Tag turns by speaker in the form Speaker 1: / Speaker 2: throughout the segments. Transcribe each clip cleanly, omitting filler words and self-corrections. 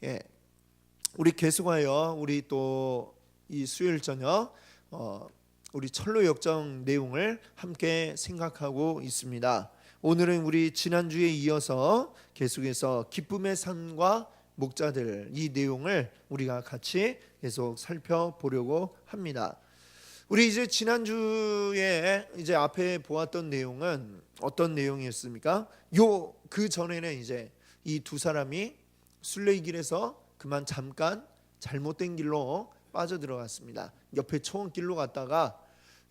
Speaker 1: 예, 우리 계속하여 우리 또 이 수요일 저녁 우리 철로 역정 내용을 함께 생각하고 있습니다. 오늘은 우리 지난주에 이어서 계속해서 기쁨의 산과 목자들 이 내용을 우리가 같이 계속 살펴보려고 합니다. 우리 이제 지난주에 이제 앞에 보았던 내용은 어떤 내용이었습니까? 그 전에는 이제 이 두 사람이 순례길에서 그만 잠깐 잘못된 길로 빠져 들어갔습니다. 옆에 초원길로 갔다가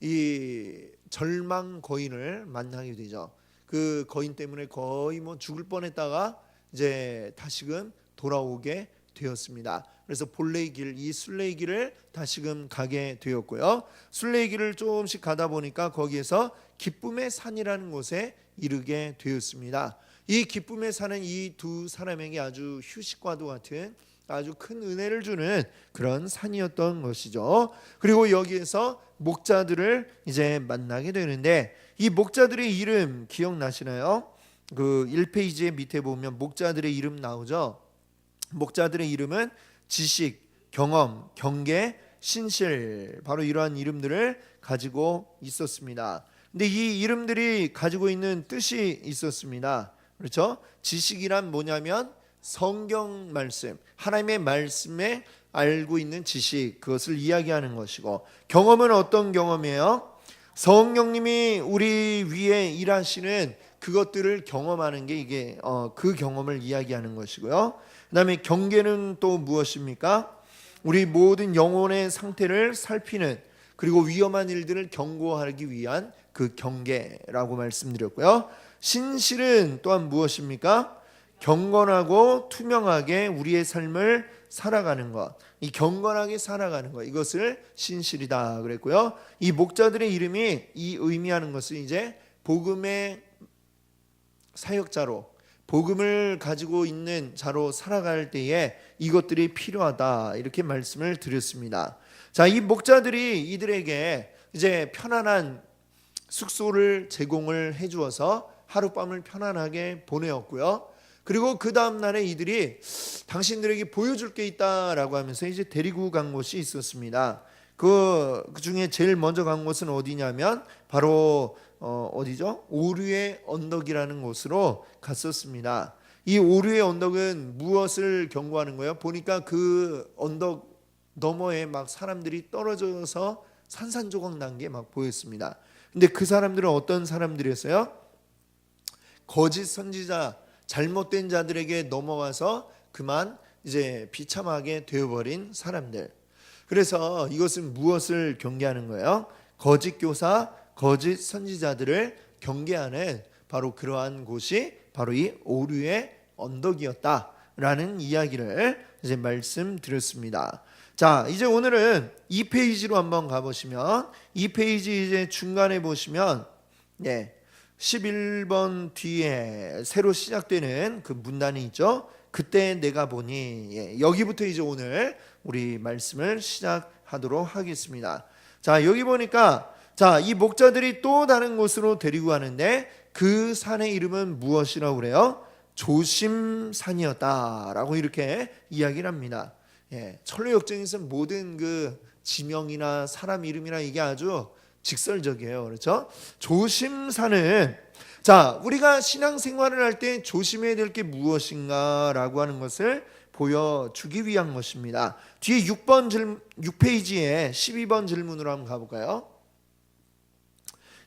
Speaker 1: 이 절망 거인을 만나게 되죠. 그 거인 때문에 거의 뭐 죽을 뻔했다가 이제 다시금 돌아오게 되었습니다. 그래서 본래의 길, 이 순례의 길을 다시금 가게 되었고요. 순례의 길을 조금씩 가다 보니까 거기에서 기쁨의 산이라는 곳에 이르게 되었습니다. 이 기쁨의 산은 이 두 사람에게 아주 휴식과도 같은 아주 큰 은혜를 주는 그런 산이었던 것이죠. 그리고 여기에서 목자들을 이제 만나게 되는데 이 목자들의 이름 기억나시나요? 그 1페이지의 밑에 보면 목자들의 이름 나오죠. 목자들의 이름은 지식, 경험, 경계, 신실 바로 이러한 이름들을 가지고 있었습니다. 근데 이 이름들이 가지고 있는 뜻이 있었습니다. 그렇죠? 지식이란 뭐냐면 성경 말씀, 하나님의 말씀에 알고 있는 지식, 그것을 이야기하는 것이고, 경험은 어떤 경험이에요? 성령님이 우리 위에 일하시는 그것들을 경험하는 게 이게 그 경험을 이야기하는 것이고요. 그 다음에 경계는 또 무엇입니까? 우리 모든 영혼의 상태를 살피는, 그리고 위험한 일들을 경고하기 위한 그 경계라고 말씀드렸고요. 신실은 또한 무엇입니까? 경건하고 투명하게 우리의 삶을 살아가는 것, 이 경건하게 살아가는 것, 이것을 신실이다 그랬고요. 이 목자들의 이름이 이 의미하는 것은 이제 복음의 사역자로, 복음을 가지고 있는 자로 살아갈 때에 이것들이 필요하다 이렇게 말씀을 드렸습니다. 자, 이 목자들이 이들에게 이제 편안한 숙소를 제공을 해주어서 하룻밤을 편안하게 보내었고요. 그리고 그 다음 날에 이들이 당신들에게 보여줄 게 있다라고 하면서 이제 데리고 간 곳이 있었습니다. 그 중에 제일 먼저 간 곳은 어디냐면 바로 어디죠? 오류의 언덕이라는 곳으로 갔었습니다. 이 오류의 언덕은 무엇을 경고하는 거예요? 보니까 그 언덕 너머에 막 사람들이 떨어져서 산산조각 난 게 막 보였습니다. 근데 그 사람들은 어떤 사람들이었어요? 거짓 선지자, 잘못된 자들에게 넘어가서 그만 이제 비참하게 되어버린 사람들. 그래서 이것은 무엇을 경계하는 거예요? 거짓 교사, 거짓 선지자들을 경계하는 바로 그러한 곳이 바로 이 오류의 언덕이었다라는 이야기를 이제 말씀드렸습니다. 자, 이제 오늘은 2페이지로 한번 가보시면 2페이지 이제 중간에 보시면 11번 뒤에 새로 시작되는 그 문단이 있죠. 그때 내가 보니, 여기부터 이제 오늘 우리 말씀을 시작하도록 하겠습니다. 자, 여기 보니까 자, 이 목자들이 또 다른 곳으로 데리고 가는데 그 산의 이름은 무엇이라고 그래요? 조심산이었다라고 이렇게 이야기를 합니다. 철로 역정에서 모든 그 지명이나 사람 이름이나 이게 아주 직설적이에요. 그렇죠? 조심산은 자, 우리가 신앙생활을 할 때 조심해야 될 게 무엇인가라고 하는 것을 보여주기 위한 것입니다. 뒤에 6페이지에 12번 질문으로 한번 가볼까요?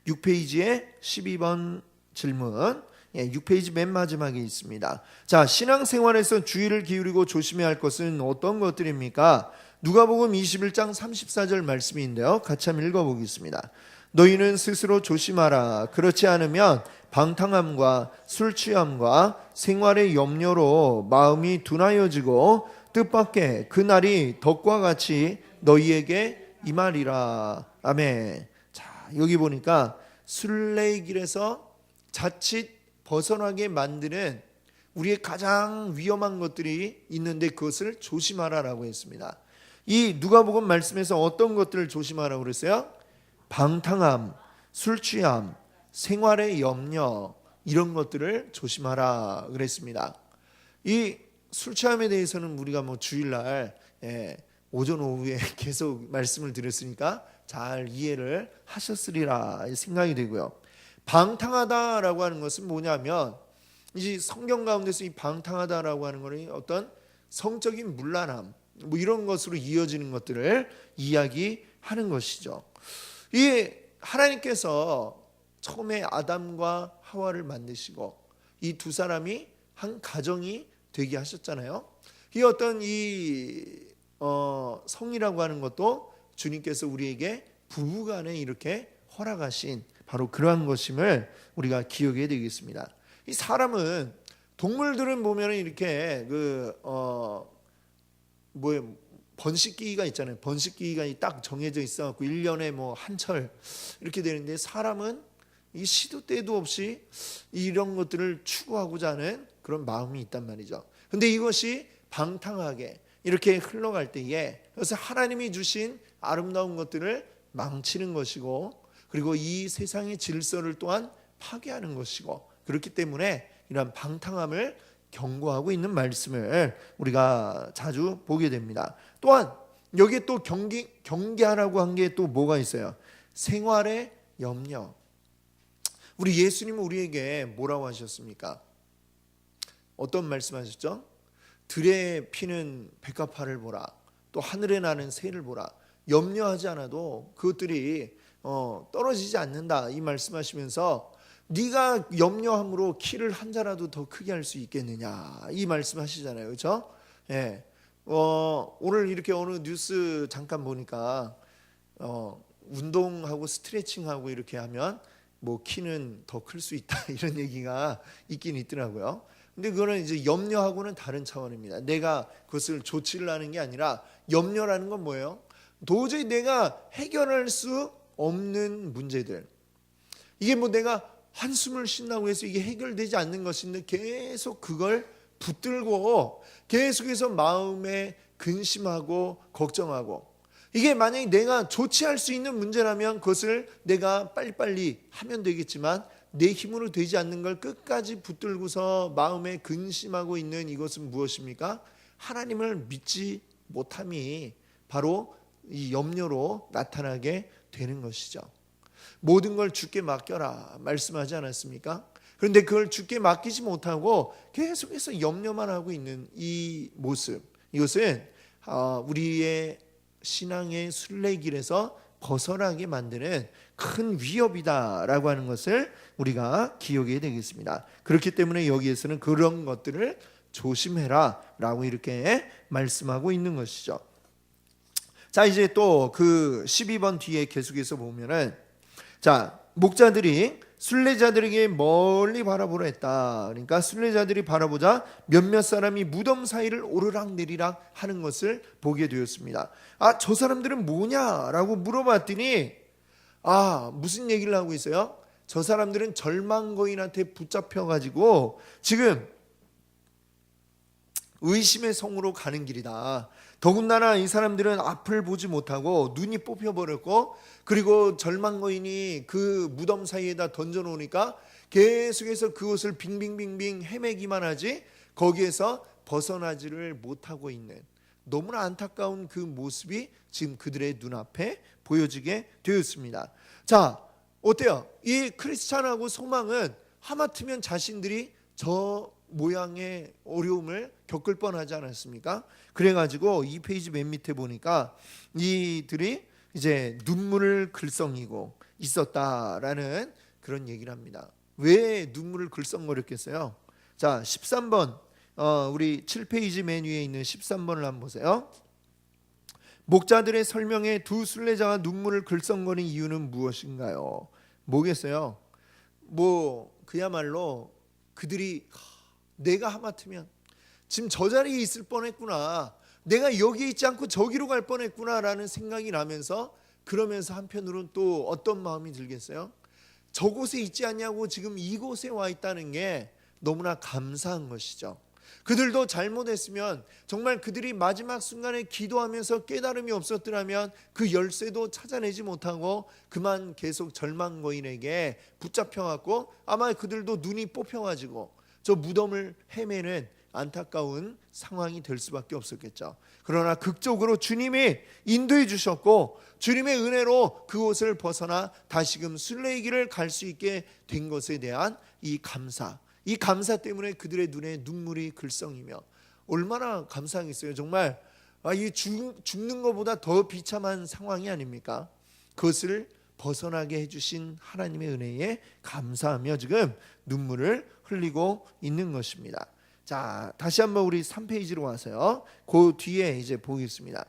Speaker 1: 6페이지에 12번 질문, 6페이지 맨 마지막에 있습니다. 자, 신앙생활에서 주의를 기울이고 조심해야 할 것은 어떤 것들입니까? 누가복음 21장 34절 말씀인데요. 같이 한번 읽어보겠습니다. 너희는 스스로 조심하라. 그렇지 않으면 방탕함과 술취함과 생활의 염려로 마음이 둔하여지고 뜻밖의 그 날이 덕과 같이 너희에게 임하리라. 아멘. 자, 여기 보니까 순례의 길에서 자칫 벗어나게 만드는 우리의 가장 위험한 것들이 있는데 그것을 조심하라라고 했습니다. 이 누가복음 말씀에서 어떤 것들을 조심하라고 그랬어요? 방탕함, 술취함, 생활의 염려, 이런 것들을 조심하라 그랬습니다. 이 술 취함에 대해서는 우리가 뭐 주일날 오전 오후에 계속 말씀을 드렸으니까 잘 이해를 하셨으리라 생각이 되고요. 방탕하다라고 하는 것은 뭐냐면 이 성경 가운데서 이 방탕하다라고 하는 것은 어떤 성적인 문란함 뭐 이런 것으로 이어지는 것들을 이야기하는 것이죠. 이 하나님께서 처음에 아담과 하와를 만드시고 이 두 사람이 한 가정이 되게 하셨잖아요. 이 어떤 성이라고 하는 것도 주님께서 우리에게 부부간에 이렇게 허락하신 바로 그러한 것임을 우리가 기억해야 되겠습니다. 이 사람은 동물들은 보면 이렇게 번식기가 있잖아요. 번식기가 딱 정해져 있어갖고 1년에 뭐 한철 이렇게 되는데 사람은 이 시도 때도 없이 이런 것들을 추구하고자 하는 그런 마음이 있단 말이죠. 근데 이것이 방탕하게 이렇게 흘러갈 때에 그래서 하나님이 주신 아름다운 것들을 망치는 것이고 그리고 이 세상의 질서를 또한 파괴하는 것이고 그렇기 때문에 이런 방탕함을 경고하고 있는 말씀을 우리가 자주 보게 됩니다. 또한 여기에 또 경계하라고 한 게 또 뭐가 있어요? 생활의 염려. 우리 예수님은 우리에게 뭐라고 하셨습니까? 어떤 말씀하셨죠? 들에 피는 백합화를 보라. 또 하늘에 나는 새를 보라. 염려하지 않아도 그것들이 떨어지지 않는다. 이 말씀하시면서 네가 염려함으로 키를 한 자라도 더 크게 할 수 있겠느냐. 이 말씀하시잖아요. 그렇죠? 예. 오늘 이렇게 어느 뉴스 잠깐 보니까 운동하고 스트레칭하고 이렇게 하면 뭐 키는 더 클 수 있다 이런 얘기가 있긴 있더라고요. 근데 그거는 이제 염려하고는 다른 차원입니다. 내가 그것을 조치를 하는 게 아니라 염려라는 건 뭐예요? 도저히 내가 해결할 수 없는 문제들. 이게 뭐 내가 한숨을 쉰다고 해서 이게 해결되지 않는 것인데 계속 그걸 붙들고 계속해서 마음에 근심하고 걱정하고 이게 만약에 내가 조치할 수 있는 문제라면 그것을 내가 빨리빨리 하면 되겠지만 내 힘으로 되지 않는 걸 끝까지 붙들고서 마음에 근심하고 있는 이것은 무엇입니까? 하나님을 믿지 못함이 바로 이 염려로 나타나게 되는 것이죠. 모든 걸 주께 맡겨라 말씀하지 않았습니까? 그런데 그걸 주께 맡기지 못하고 계속해서 염려만 하고 있는 이 모습, 이것은 우리의 신앙의 순례길에서 벗어나게 만드는 큰 위협이다라고 하는 것을 우리가 기억해야 되겠습니다. 그렇기 때문에 여기에서는 그런 것들을 조심해라 라고 이렇게 말씀하고 있는 것이죠. 자, 이제 또 그 12번 뒤에 계속해서 보면은 자, 목자들이 순례자들에게 멀리 바라보라 했다. 그러니까 순례자들이 바라보자 몇몇 사람이 무덤 사이를 오르락 내리락 하는 것을 보게 되었습니다. 저 사람들은 뭐냐라고 물어봤더니 무슨 얘기를 하고 있어요? 저 사람들은 절망거인한테 붙잡혀가지고 지금 의심의 성으로 가는 길이다. 더군다나 이 사람들은 앞을 보지 못하고 눈이 뽑혀버렸고 그리고 절망거인이 그 무덤 사이에다 던져놓으니까 계속해서 그것을 빙빙빙빙 헤매기만 하지 거기에서 벗어나지를 못하고 있는 너무나 안타까운 그 모습이 지금 그들의 눈앞에 보여지게 되었습니다. 자, 어때요? 이 크리스찬하고 소망은 하마터면 자신들이 저 모양의 어려움을 겪을 뻔하지 않았습니까? 그래가지고 이 페이지 맨 밑에 보니까 이들이 이제 눈물을 글썽이고 있었다라는 그런 얘기를 합니다. 왜 눈물을 글썽거렸겠어요? 자, 13번 우리 7페이지 맨 위에 있는 13번을 한번 보세요. 목자들의 설명에 두 순례자가 눈물을 글썽거린 이유는 무엇인가요? 뭐겠어요? 그야말로 그들이 내가 하마터면 지금 저 자리에 있을 뻔했구나, 내가 여기에 있지 않고 저기로 갈 뻔했구나라는 생각이 나면서 그러면서 한편으로는 또 어떤 마음이 들겠어요? 저곳에 있지 않냐고 지금 이곳에 와 있다는 게 너무나 감사한 것이죠. 그들도 잘못했으면 정말 그들이 마지막 순간에 기도하면서 깨달음이 없었더라면 그 열쇠도 찾아내지 못하고 그만 계속 절망거인에게 붙잡혀갖고 아마 그들도 눈이 뽑혀가지고 저 무덤을 헤매는 안타까운 상황이 될 수밖에 없었겠죠. 그러나 극적으로 주님이 인도해 주셨고 주님의 은혜로 그곳을 벗어나 다시금 순례의 길을 갈 수 있게 된 것에 대한 이 감사 때문에 그들의 눈에 눈물이 글썽이며 얼마나 감사하겠어요. 정말 이 죽는 것보다 더 비참한 상황이 아닙니까? 그것을 벗어나게 해주신 하나님의 은혜에 감사하며 지금 눈물을 흘리고 있는 것입니다. 자, 다시 한번 우리 3페이지로 와서요. 그 뒤에 이제 보겠습니다.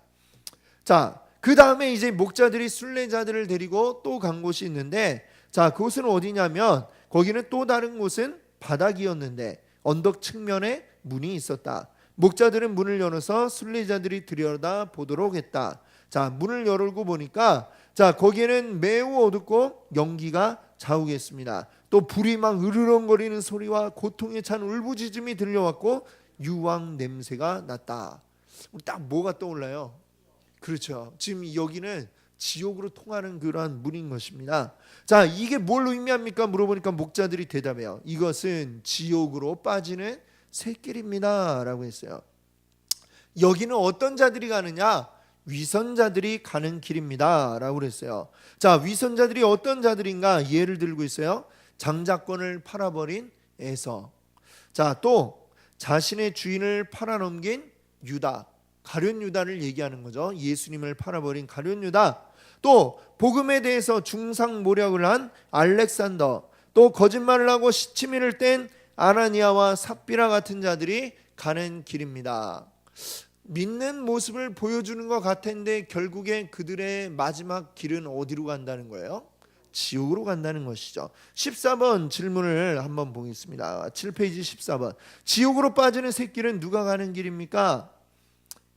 Speaker 1: 자, 그 다음에 이제 목자들이 순례자들을 데리고 또 간 곳이 있는데, 자, 그곳은 어디냐면 거기는 또 다른 곳은 바닥이었는데 언덕 측면에 문이 있었다. 목자들은 문을 열어서 순례자들이 들여다 보도록 했다. 자, 문을 열고 보니까 자, 거기에는 매우 어둡고 연기가 자욱했습니다. 또 불이 막 으르렁거리는 소리와 고통에 찬 울부짖음이 들려왔고 유황 냄새가 났다. 딱 뭐가 떠올라요? 그렇죠. 지금 여기는 지옥으로 통하는 그러한 문인 것입니다. 자, 이게 뭘 의미합니까? 물어보니까 목자들이 대답해요. 이것은 지옥으로 빠지는 샛길입니다 라고 했어요. 여기는 어떤 자들이 가느냐? 위선자들이 가는 길입니다 라고 그랬어요. 자, 위선자들이 어떤 자들인가? 예를 들고 있어요. 장자권을 팔아버린 에서, 자, 또 자신의 주인을 팔아넘긴 유다, 가룟 유다를 얘기하는 거죠. 예수님을 팔아버린 가룟 유다, 또 복음에 대해서 중상모략을 한 알렉산더, 또 거짓말을 하고 시치미를 뗀 아나니아와 삽비라 같은 자들이 가는 길입니다. 믿는 모습을 보여주는 것 같은데 결국에 그들의 마지막 길은 어디로 간다는 거예요? 지옥으로 간다는 것이죠. 14번 질문을 한번 보겠습니다. 7페이지 14번. 지옥으로 빠지는 샛길은 누가 가는 길입니까?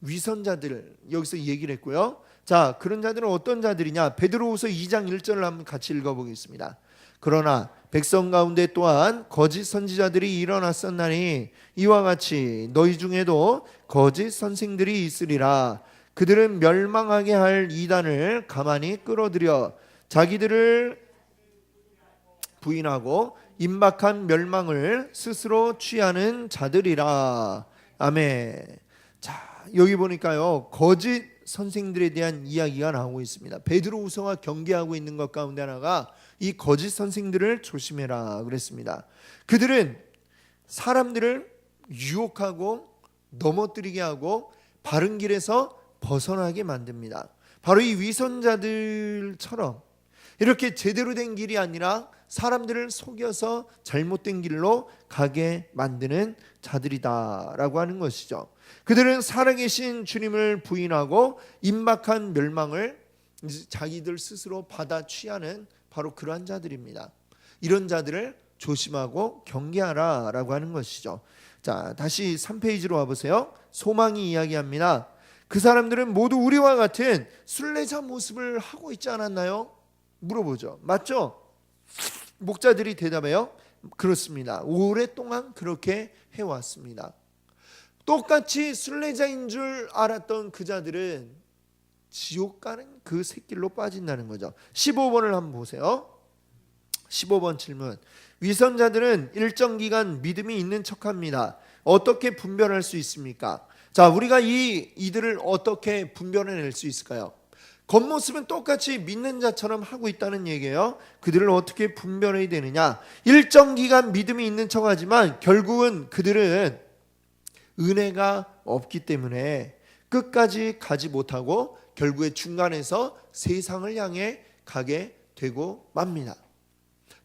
Speaker 1: 위선자들, 여기서 얘기를 했고요. 자, 그런 자들은 어떤 자들이냐? 베드로후서 2장 1절을 한번 같이 읽어보겠습니다. 그러나 백성 가운데 또한 거짓 선지자들이 일어났었나니 이와 같이 너희 중에도 거짓 선생들이 있으리라. 그들은 멸망하게 할 이단을 가만히 끌어들여 자기들을 부인하고 임박한 멸망을 스스로 취하는 자들이라. 아멘. 자, 여기 보니까요, 거짓 선생들에 대한 이야기가 나오고 있습니다. 베드로후서가 경계하고 있는 것 가운데 하나가 이 거짓 선생들을 조심해라 그랬습니다. 그들은 사람들을 유혹하고 넘어뜨리게 하고 바른 길에서 벗어나게 만듭니다. 바로 이 위선자들처럼 이렇게 제대로 된 길이 아니라 사람들을 속여서 잘못된 길로 가게 만드는 자들이다라고 하는 것이죠. 그들은 살아계신 주님을 부인하고 임박한 멸망을 자기들 스스로 받아 취하는 바로 그러한 자들입니다. 이런 자들을 조심하고 경계하라라고 하는 것이죠. 자, 다시 3페이지로 와보세요. 소망이 이야기합니다. 그 사람들은 모두 우리와 같은 순례자 모습을 하고 있지 않았나요? 물어보죠. 맞죠? 목자들이 대답해요. 그렇습니다. 오랫동안 그렇게 해왔습니다. 똑같이 순례자인 줄 알았던 그 자들은 지옥 가는 그 샛길로 빠진다는 거죠. 15번을 한번 보세요. 15번 질문. 위선자들은 일정 기간 믿음이 있는 척합니다. 어떻게 분별할 수 있습니까? 자, 우리가 이들을 어떻게 분별해낼 수 있을까요? 겉모습은 똑같이 믿는 자처럼 하고 있다는 얘기예요. 그들을 어떻게 분별해야 되느냐? 일정 기간 믿음이 있는 척하지만 결국은 그들은 은혜가 없기 때문에 끝까지 가지 못하고 결국에 중간에서 세상을 향해 가게 되고 맙니다.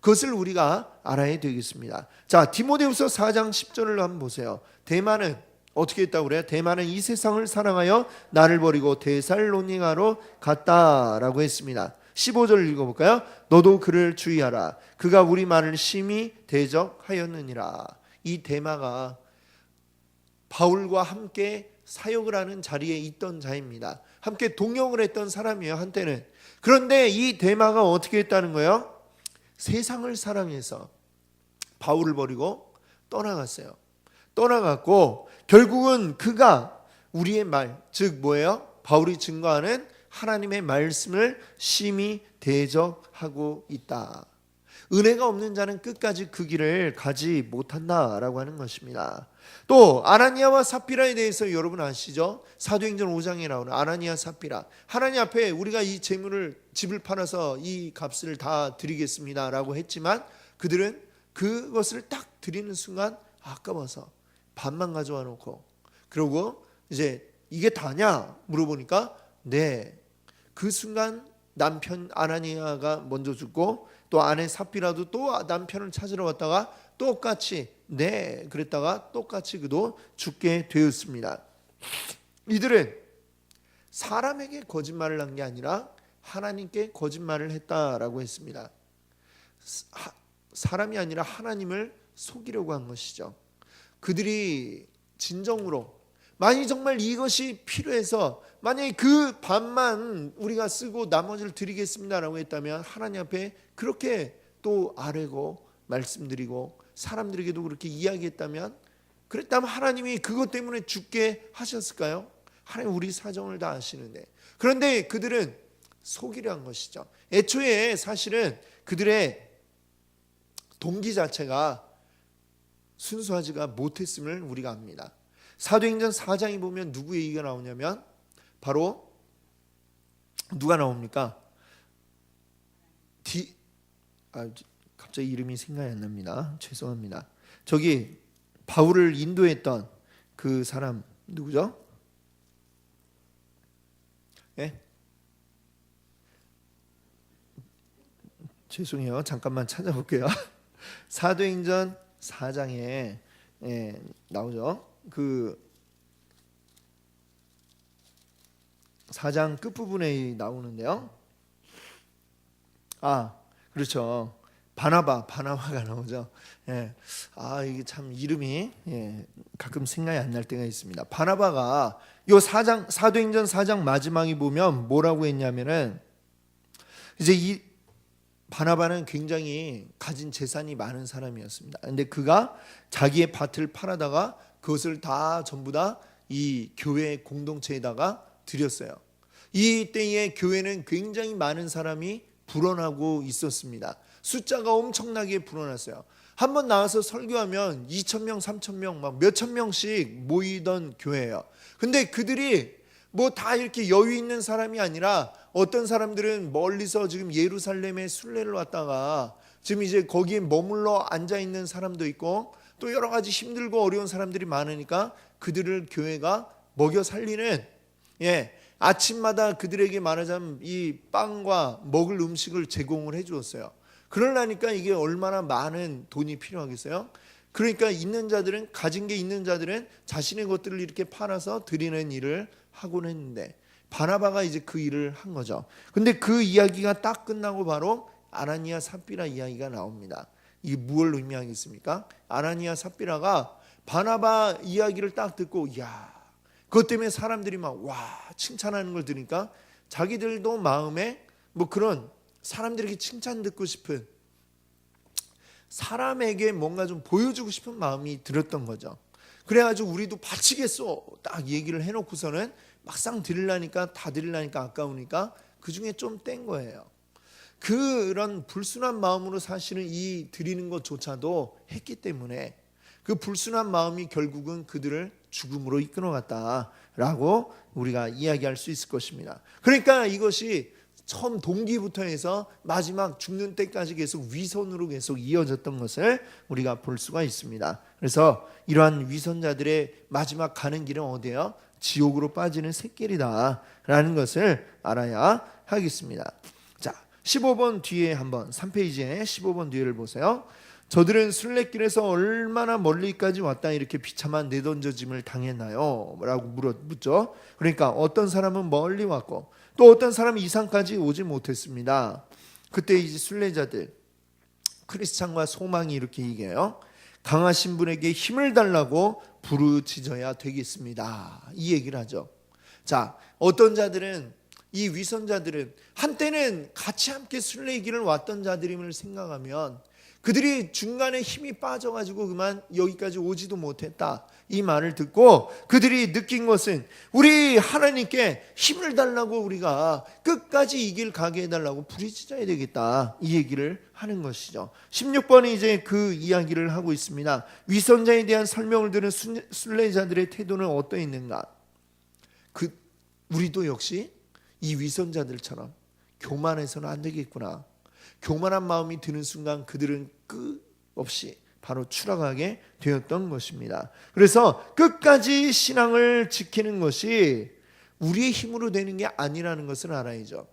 Speaker 1: 그것을 우리가 알아야 되겠습니다. 자, 디모데후서 4장 10절을 한번 보세요. 대만은 어떻게 했다고 그래요? 대만은 이 세상을 사랑하여 나를 버리고 데살로니가로 갔다라고 했습니다. 15절 읽어볼까요? 너도 그를 주의하라. 그가 우리 말을 심히 대적하였느니라. 이 대마가 바울과 함께 사역을 하는 자리에 있던 자입니다. 함께 동역을 했던 사람이에요, 한때는. 그런데 이 대마가 어떻게 했다는 거예요? 세상을 사랑해서 바울을 버리고 떠나갔어요. 떠나갔고 결국은 그가 우리의 말, 즉 뭐예요? 바울이 증거하는 하나님의 말씀을 심히 대적하고 있다. 은혜가 없는 자는 끝까지 그 길을 가지 못한다라고 하는 것입니다. 또 아나니아와 삽비라에 대해서 여러분 아시죠? 사도행전 5장에 나오는 아나니아 삽비라. 하나님 앞에 우리가 이 재물을 집을 팔아서 이 값을 다 드리겠습니다라고 했지만 그들은 그것을 딱 드리는 순간 아까워서 반만 가져와 놓고, 그러고 이제 이게 다냐 물어보니까 네. 그 순간 남편 아나니아가 먼저 죽고 또 아내 삽비라도 또 남편을 찾으러 왔다가 똑같이 네 그랬다가 똑같이 그도 죽게 되었습니다. 이들은 사람에게 거짓말을 한 게 아니라 하나님께 거짓말을 했다라고 했습니다. 사람이 아니라 하나님을 속이려고 한 것이죠. 그들이 진정으로 만약 정말 이것이 필요해서 만약에 그 반만 우리가 쓰고 나머지를 드리겠습니다라고 했다면 하나님 앞에 그렇게 또 아뢰고 말씀드리고 사람들에게도 그렇게 이야기했다면, 그랬다면 하나님이 그것 때문에 죽게 하셨을까요? 하나님 우리 사정을 다 아시는데. 그런데 그들은 속이려 한 것이죠. 애초에 사실은 그들의 동기 자체가 순수하지가 못했음을 우리가 압니다. 사도행전 4장에 보면 누구 얘기가 나오냐면 바로 누가 나옵니까? 갑자기 이름이 생각이 안 납니다. 죄송합니다. 저기 바울을 인도했던 그 사람 누구죠? 예? 죄송해요. 잠깐만 찾아볼게요. 사도행전 4장에 나오죠. 그 4장 끝부분에 나오는데요. 그렇죠. 바나바가 나오죠. 예. 이게 참 이름이 가끔 생각이 안 날 때가 있습니다. 바나바가 요 사도행전 4장 마지막에 보면 뭐라고 했냐면은 이제 이 바나바는 굉장히 가진 재산이 많은 사람이었습니다. 근데 그가 자기의 밭을 팔아다가 그것을 다 전부 다 이 교회 공동체에다가 드렸어요. 이 때에 교회는 굉장히 많은 사람이 불어나고 있었습니다. 숫자가 엄청나게 불어났어요. 한번 나와서 설교하면 2,000명, 3,000명, 막 몇천 명씩 모이던 교회예요. 근데 그들이 뭐 다 이렇게 여유 있는 사람이 아니라 어떤 사람들은 멀리서 지금 예루살렘에 순례를 왔다가 지금 이제 거기에 머물러 앉아 있는 사람도 있고 또 여러 가지 힘들고 어려운 사람들이 많으니까 그들을 교회가 먹여 살리는, 아침마다 그들에게 말하자면 이 빵과 먹을 음식을 제공을 해 주었어요. 그러려니까 이게 얼마나 많은 돈이 필요하겠어요? 그러니까 있는 자들은, 가진 게 있는 자들은 자신의 것들을 이렇게 팔아서 드리는 일을 하곤 했는데 바나바가 이제 그 일을 한 거죠. 근데 그 이야기가 딱 끝나고 바로 아나니아 삽비라 이야기가 나옵니다. 이게 무엇을 의미하겠습니까? 아나니아 삽비라가 바나바 이야기를 딱 듣고 그것 때문에 사람들이 막 칭찬하는 걸 들으니까 자기들도 마음에 뭐 그런 사람들에게 칭찬 듣고 싶은, 사람에게 뭔가 좀 보여주고 싶은 마음이 들었던 거죠. 그래가지고 우리도 바치겠어 딱 얘기를 해놓고서는 막상 드리려니까 아까우니까 그 중에 좀 뗀 거예요. 그런 불순한 마음으로 사실은 이 드리는 것조차도 했기 때문에 그 불순한 마음이 결국은 그들을 죽음으로 이끌어갔다라고 우리가 이야기할 수 있을 것입니다. 그러니까 이것이 처음 동기부터 해서 마지막 죽는 때까지 계속 위선으로 계속 이어졌던 것을 우리가 볼 수가 있습니다. 그래서 이러한 위선자들의 마지막 가는 길은 어디예요? 지옥으로 빠지는 샛길이다라는 것을 알아야 하겠습니다. 자, 15번 뒤에 한번 3페이지에 15번 뒤를 보세요. 저들은 순례길에서 얼마나 멀리까지 왔다 이렇게 비참한 내던져짐을 당했나요? 라고 묻죠. 그러니까 어떤 사람은 멀리 왔고 또 어떤 사람은 이산까지 오지 못했습니다. 그때 이제 순례자들, 크리스찬과 소망이 이렇게 얘기해요. 강하신 분에게 힘을 달라고 부르짖어야 되겠습니다. 이 얘기를 하죠. 자, 어떤 자들은, 이 위선자들은 한때는 같이 함께 순례의 길을 왔던 자들임을 생각하면 그들이 중간에 힘이 빠져가지고 그만 여기까지 오지도 못했다, 이 말을 듣고 그들이 느낀 것은 우리 하나님께 힘을 달라고, 우리가 끝까지 이 길 가게 해달라고 부르짖어야 되겠다, 이 얘기를 하는 것이죠. 16번에 이제 그 이야기를 하고 있습니다. 위선자에 대한 설명을 들은 순례자들의 태도는 어떠했는가? 우리도 역시 이 위선자들처럼 교만해서는 안 되겠구나, 교만한 마음이 드는 순간 그들은 끝없이 바로 추락하게 되었던 것입니다. 그래서 끝까지 신앙을 지키는 것이 우리의 힘으로 되는 게 아니라는 것을 알아야죠.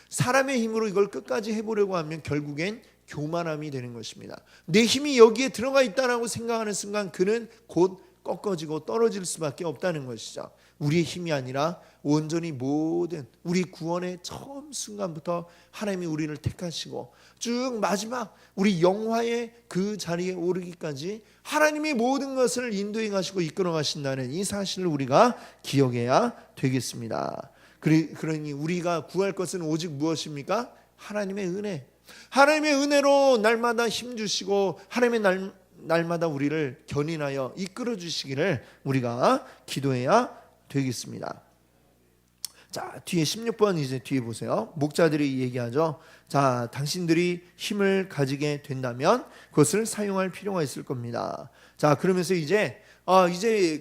Speaker 1: 사람의 힘으로 이걸 끝까지 해보려고 하면 결국엔 교만함이 되는 것입니다. 내 힘이 여기에 들어가 있다라고 생각하는 순간 그는 곧 꺾어지고 떨어질 수밖에 없다는 것이죠. 우리의 힘이 아니라 온전히 모든 우리 구원의 처음 순간부터 하나님이 우리를 택하시고 쭉 마지막 우리 영화의 그 자리에 오르기까지 하나님이 모든 것을 인도해 가시고 이끌어 가신다는 이 사실을 우리가 기억해야 되겠습니다. 그러니 우리가 구할 것은 오직 무엇입니까? 하나님의 은혜. 하나님의 은혜로 날마다 힘주시고 하나님의 날마다 우리를 견인하여 이끌어 주시기를 우리가 기도해야 되겠습니다. 자, 뒤에 16번 이제 뒤에 보세요. 목자들이 얘기하죠. 자, 당신들이 힘을 가지게 된다면 그것을 사용할 필요가 있을 겁니다. 자, 그러면서 이제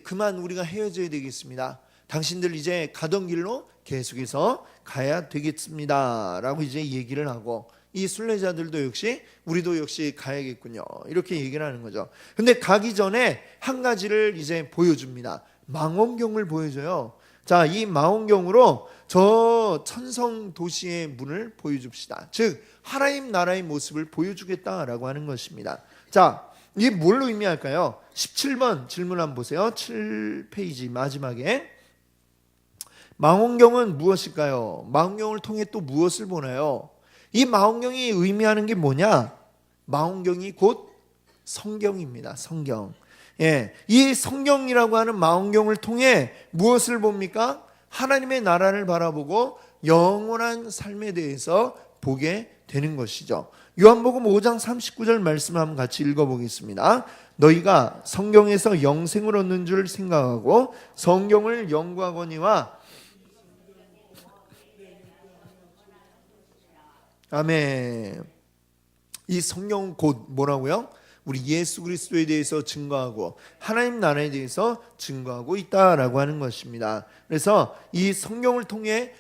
Speaker 1: 그만 우리가 헤어져야 되겠습니다. 당신들 이제 가던 길로 계속해서 가야 되겠습니다 라고 이제 얘기를 하고, 이 순례자들도 역시 우리도 역시 가야겠군요, 이렇게 얘기를 하는 거죠. 근데 가기 전에 한 가지를 이제 보여줍니다. 망원경을 보여줘요. 자, 이 망원경으로 저 천성 도시의 문을 보여줍시다. 즉 하나님 나라의 모습을 보여주겠다라고 하는 것입니다. 자, 이게 뭘로 의미할까요? 17번 질문 한번 보세요. 7페이지 마지막에. 망원경은 무엇일까요? 망원경을 통해 또 무엇을 보나요? 이 망원경이 의미하는 게 뭐냐? 망원경이 곧 성경입니다. 성경. 예, 이 성경이라고 하는 망원경을 통해 무엇을 봅니까? 하나님의 나라를 바라보고 영원한 삶에 대해서 보게 되는 것이죠. 요한복음 5장 39절 말씀 한번 같이 읽어보겠습니다. 너희가 성경에서 영생을 얻는 줄 생각하고 성경을 연구하거니와. 아멘. 이 성경은 곧 뭐라고요? 우리 예수 그리스도에 대해서 증거하고 하나님 나라에 대해서 증거하고 있다라고 하는 것입니다. 그래서 이 성경을 통해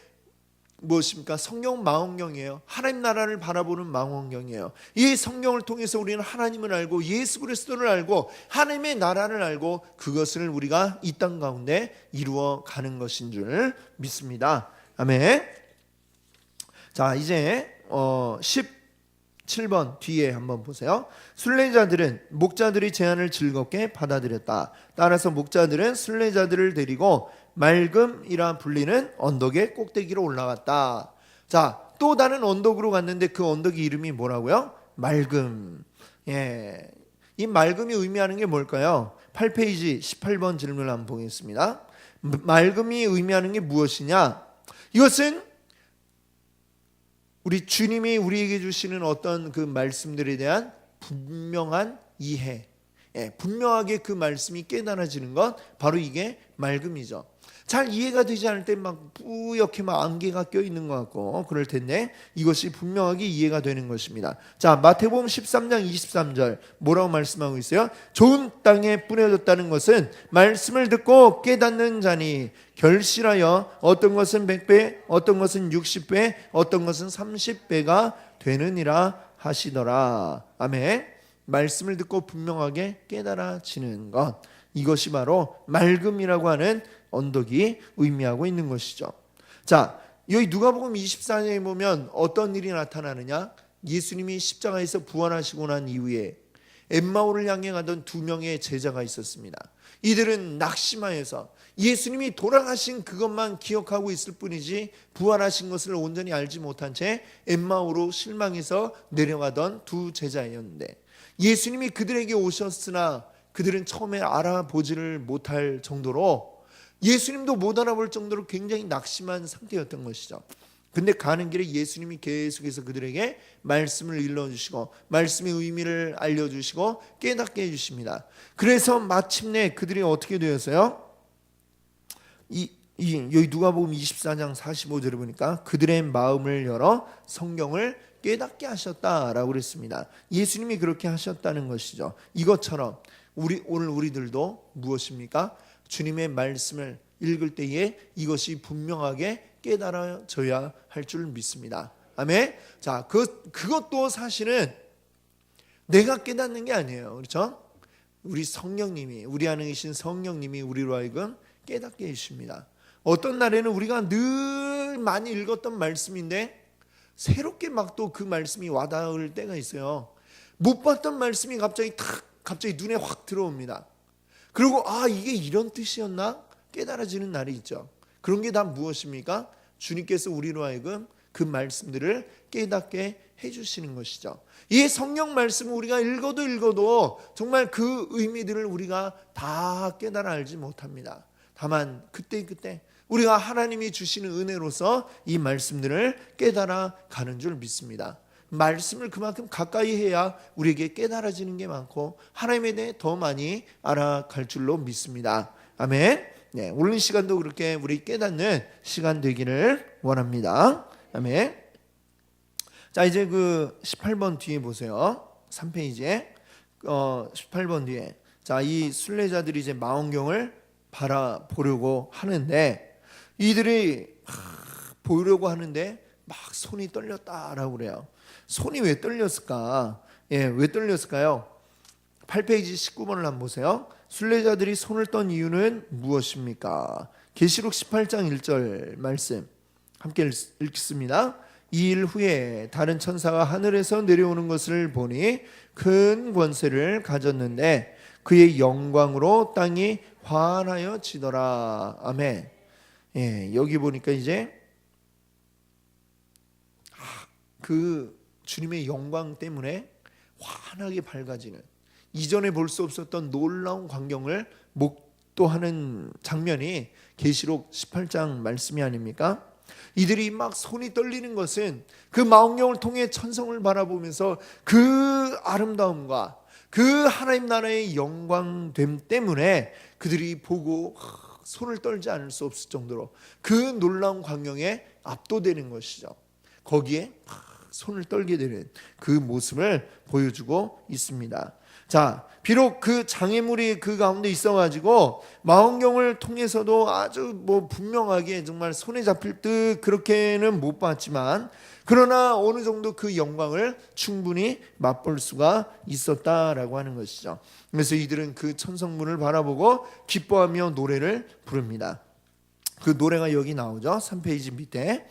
Speaker 1: 무엇입니까? 성경 망원경이에요. 하나님 나라를 바라보는 망원경이에요. 이 성경을 통해서 우리는 하나님을 알고 예수 그리스도를 알고 하나님의 나라를 알고 그것을 우리가 이 땅 가운데 이루어 가는 것인 줄 믿습니다. 아멘. 자, 이제 17번 뒤에 한번 보세요. 순례자들은 목자들의 제안을 즐겁게 받아들였다. 따라서 목자들은 순례자들을 데리고 맑음이라 불리는 언덕의 꼭대기로 올라갔다. 자, 또 다른 언덕으로 갔는데 그 언덕의 이름이 뭐라고요? 맑음. 예, 이 맑음이 의미하는 게 뭘까요? 8페이지 18번 질문을 한번 보겠습니다. 맑음이 의미하는 게 무엇이냐? 이것은 우리 주님이 우리에게 주시는 어떤 그 말씀들에 대한 분명한 이해, 분명하게 그 말씀이 깨달아지는 것, 바로 이게 맑음이죠. 잘 이해가 되지 않을 때 막 뿌옇게 막 안개가 껴있는 것 같고 그럴 텐데 이것이 분명하게 이해가 되는 것입니다. 자, 마태복음 13장 23절 뭐라고 말씀하고 있어요? 좋은 땅에 뿌려졌다는 것은 말씀을 듣고 깨닫는 자니 결실하여 어떤 것은 100배, 어떤 것은 60배, 어떤 것은 30배가 되느니라 하시더라. 아멘. 말씀을 듣고 분명하게 깨달아지는 것, 이것이 바로 맑음이라고 하는 언덕이 의미하고 있는 것이죠. 자, 여기 누가복음 24장에 보면 어떤 일이 나타나느냐? 예수님이 십자가에서 부활하시고 난 이후에 엠마오를 향해 가던 두 명의 제자가 있었습니다. 이들은 낙심하여서 예수님이 돌아가신 그것만 기억하고 있을 뿐이지 부활하신 것을 온전히 알지 못한 채 엠마오로 실망해서 내려가던 두 제자였는데, 예수님이 그들에게 오셨으나 그들은 처음에 알아보지를 못할 정도로, 예수님도 못 알아볼 정도로 굉장히 낙심한 상태였던 것이죠. 근데 가는 길에 예수님이 계속해서 그들에게 말씀을 일러주시고 말씀의 의미를 알려주시고 깨닫게 해주십니다. 그래서 마침내 그들이 어떻게 되었어요? 여기 누가복음 24장 45절에 보니까 그들의 마음을 열어 성경을 깨닫게 하셨다라고 그랬습니다. 예수님이 그렇게 하셨다는 것이죠. 이것처럼 오늘 우리들도 무엇입니까? 주님의 말씀을 읽을 때에 이것이 분명하게 깨달아져야 할 줄 믿습니다. 아멘. 자, 그것도 사실은 내가 깨닫는 게 아니에요. 그렇죠? 우리 성령님이, 우리 안에 계신 성령님이 우리로 하여금 깨닫게 해주십니다. 어떤 날에는 우리가 늘 많이 읽었던 말씀인데 새롭게 막 또 그 말씀이 와닿을 때가 있어요. 못 봤던 말씀이 갑자기 눈에 확 들어옵니다. 그리고 이게 이런 뜻이었나? 깨달아지는 날이 있죠. 그런 게 다 무엇입니까? 주님께서 우리로 하여금 그 말씀들을 깨닫게 해주시는 것이죠. 이 성경 말씀을 우리가 읽어도 정말 그 의미들을 우리가 다 깨달아 알지 못합니다. 다만 그때 우리가 하나님이 주시는 은혜로서 이 말씀들을 깨달아 가는 줄 믿습니다. 말씀을 그만큼 가까이 해야 우리에게 깨달아지는 게 많고 하나님에 대해 더 많이 알아갈 줄로 믿습니다. 아멘. 네, 오늘 시간도 그렇게 우리 깨닫는 시간 되기를 원합니다. 아멘. 자, 이제 그 18번 뒤에 보세요. 3페이지에 18번 뒤에 자, 이 순례자들이 이제 망원경을 바라보려고 하는데 이들이 보려고 하는데 막 손이 떨렸다라고 그래요. 손이 왜 떨렸을까? 왜 떨렸을까요? 8페이지 19번을 한번 보세요. 순례자들이 손을 떤 이유는 무엇입니까? 계시록 18장 1절 말씀 함께 읽습니다. 이 일 후에 다른 천사가 하늘에서 내려오는 것을 보니 큰 권세를 가졌는데 그의 영광으로 땅이 환하여지더라. 아멘. 여기 보니까 이제 그 주님의 영광 때문에 환하게 밝아지는 이전에 볼 수 없었던 놀라운 광경을 목도하는 장면이 계시록 18장 말씀이 아닙니까? 이들이 막 손이 떨리는 것은 그 망원경을 통해 천성을 바라보면서 그 아름다움과 그 하나님 나라의 영광됨 때문에 그들이 보고 손을 떨지 않을 수 없을 정도로 그 놀라운 광경에 압도되는 것이죠. 거기에 손을 떨게 되는 그 모습을 보여주고 있습니다. 자, 비록 그 장애물이 그 가운데 있어가지고 망원경을 통해서도 아주 분명하게 정말 손에 잡힐 듯 그렇게는 못 봤지만 그러나 어느 정도 그 영광을 충분히 맛볼 수가 있었다라고 하는 것이죠. 그래서 이들은 그 천성문을 바라보고 기뻐하며 노래를 부릅니다. 그 노래가 여기 나오죠. 3페이지 밑에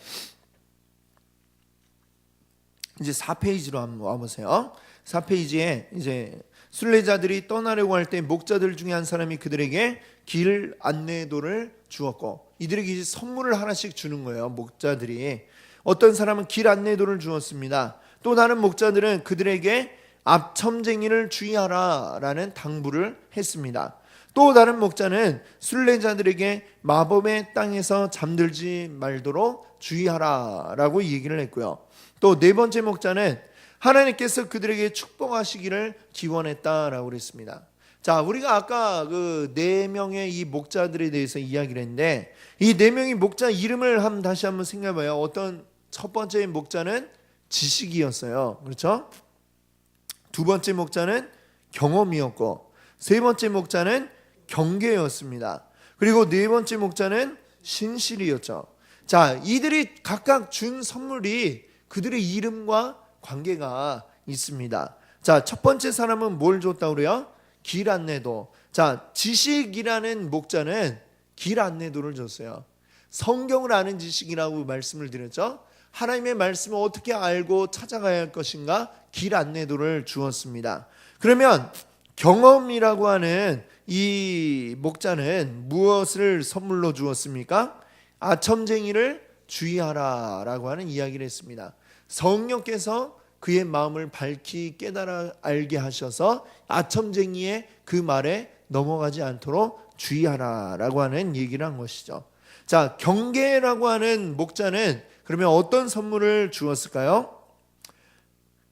Speaker 1: 이제 4페이지로 한번 와보세요. 4페이지에 이제 순례자들이 떠나려고 할 때 목자들 중에 한 사람이 그들에게 길 안내도를 주었고 이들에게 이제 선물을 하나씩 주는 거예요. 목자들이 어떤 사람은 길 안내도를 주었습니다. 또 다른 목자들은 그들에게 앞첨쟁이를 주의하라라는 당부를 했습니다. 또 다른 목자는 순례자들에게 마법의 땅에서 잠들지 말도록 주의하라라고 얘기를 했고요. 또 네 번째 목자는 하나님께서 그들에게 축복하시기를 기원했다라고 그랬습니다. 자, 우리가 아까 그 네 명의 이 목자들에 대해서 이야기를 했는데 이 네 명의 목자 이름을 다시 한번 생각해봐요. 어떤 첫 번째 목자는 지식이었어요. 그렇죠? 두 번째 목자는 경험이었고 세 번째 목자는 경계였습니다. 그리고 네 번째 목자는 신실이었죠. 자, 이들이 각각 준 선물이 그들의 이름과 관계가 있습니다. 자, 첫 번째 사람은 뭘 줬다고 그래요? 길 안내도. 자, 지식이라는 목자는 길 안내도를 줬어요. 성경을 아는 지식이라고 말씀을 드렸죠. 하나님의 말씀을 어떻게 알고 찾아가야 할 것인가? 길 안내도를 주었습니다. 그러면 경험이라고 하는 이 목자는 무엇을 선물로 주었습니까? 아첨쟁이를 주의하라라고 하는 이야기를 했습니다. 성령께서 그의 마음을 밝히 깨달아 알게 하셔서 아첨쟁이의 그 말에 넘어가지 않도록 주의하라라고 하는 얘기를 한 것이죠. 자, 경계라고 하는 목자는 그러면 어떤 선물을 주었을까요?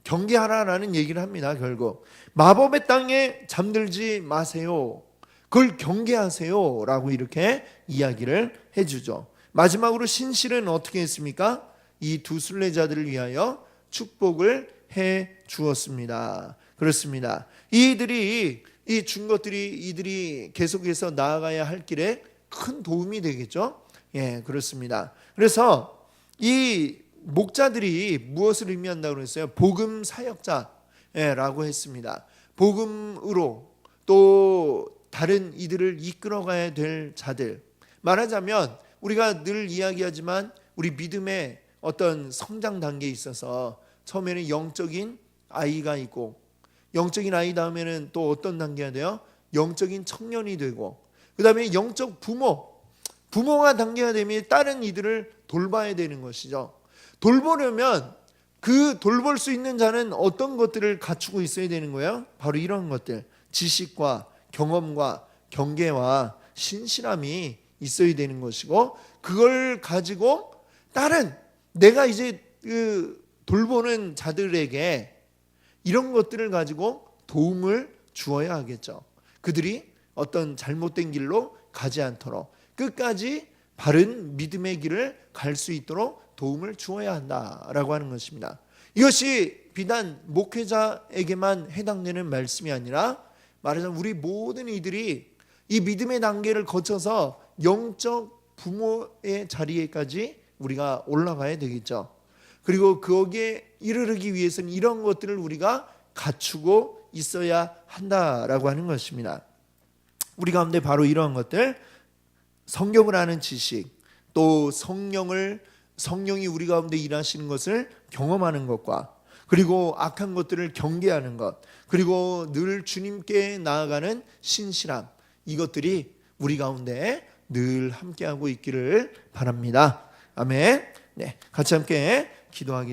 Speaker 1: 경계하라라는 얘기를 합니다. 결국 마법의 땅에 잠들지 마세요. 그걸 경계하세요 라고 이렇게 이야기를 해주죠. 마지막으로 신실은 어떻게 했습니까? 이 두 순례자들을 위하여 축복을 해 주었습니다. 그렇습니다. 이들이 이 준 것들이 이들이 계속해서 나아가야 할 길에 큰 도움이 되겠죠. 예, 그렇습니다. 그래서 이 목자들이 무엇을 의미한다고 그랬어요? 복음 사역자라고 했습니다. 복음으로 또 다른 이들을 이끌어가야 될 자들. 말하자면 우리가 늘 이야기하지만 우리 믿음의 어떤 성장 단계에 있어서 처음에는 영적인 아이가 있고 영적인 아이 다음에는 또 어떤 단계가 돼요? 영적인 청년이 되고 그 다음에 영적 부모가 단계가 되면 다른 이들을 돌봐야 되는 것이죠. 돌보려면 그 돌볼 수 있는 자는 어떤 것들을 갖추고 있어야 되는 거예요? 바로 이런 것들, 지식과 경험과 경계와 신실함이 있어야 되는 것이고 그걸 가지고 다른 내가 이제 그 돌보는 자들에게 이런 것들을 가지고 도움을 주어야 하겠죠. 그들이 어떤 잘못된 길로 가지 않도록 끝까지 바른 믿음의 길을 갈 수 있도록 도움을 주어야 한다라고 하는 것입니다. 이것이 비단 목회자에게만 해당되는 말씀이 아니라 말하자면 우리 모든 이들이 이 믿음의 단계를 거쳐서 영적 부모의 자리에까지 우리가 올라가야 되겠죠. 그리고 거기에 이르르기 위해서는 이런 것들을 우리가 갖추고 있어야 한다라고 하는 것입니다. 우리 가운데 바로 이러한 것들, 성경을 아는 지식, 또 성령이 우리 가운데 일하시는 것을 경험하는 것과 그리고 악한 것들을 경계하는 것, 그리고 늘 주님께 나아가는 신실함, 이것들이 우리 가운데 늘 함께하고 있기를 바랍니다. 아멘. 네, 같이 함께 기도하겠습니다.